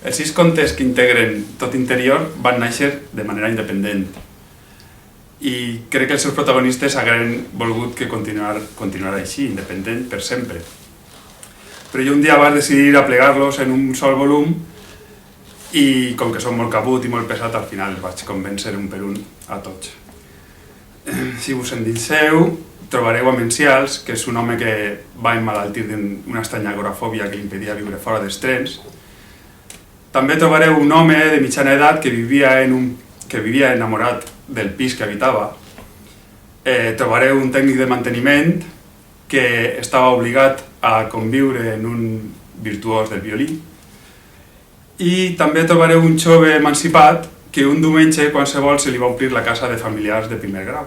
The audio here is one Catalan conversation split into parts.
Els 6 contes que integren Tot Interior van néixer de manera independent i crec que els seus protagonistes hagueren volgut que continuar així, independent per sempre. Però jo un dia vaig decidir aplegar-los en un sol volum i com que són molt cabut i molt pesat, al final els vaig convèncer un per un a tots. Si us endinseu, trobareu a Mencials, que és un home que va emmalaltir d'una estranya agorafòbia que li impedia viure fora dels trens. També trobareu un home de mitjana edat que vivia enamorat del pis que habitava. Trobareu un tècnic de manteniment que estava obligat a conviure en un virtuós del violí. I també trobareu un jove emancipat que un diumenge qualsevol se li va omplir la casa de familiars de primer grau.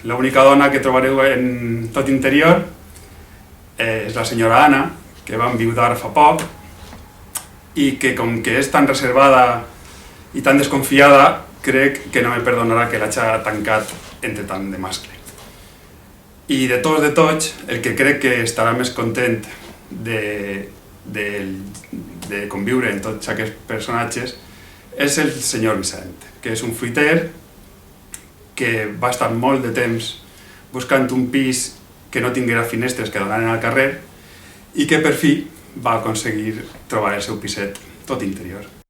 L'única dona que trobareu en Tot Interior és la senyora Anna, que va enviudar fa poc i que, com que és tan reservada i tan desconfiada, crec que no me perdonarà que l'hagi tancat entre tant de mascle. I de tots, el que crec que estarà més content de conviure en tots aquests personatges és el senyor Vicent, que és un fruiter que va estar molt de temps buscant un pis que no tinguera finestres que donaven al carrer i que per fi va aconseguir trobar el seu piset Tot Interior.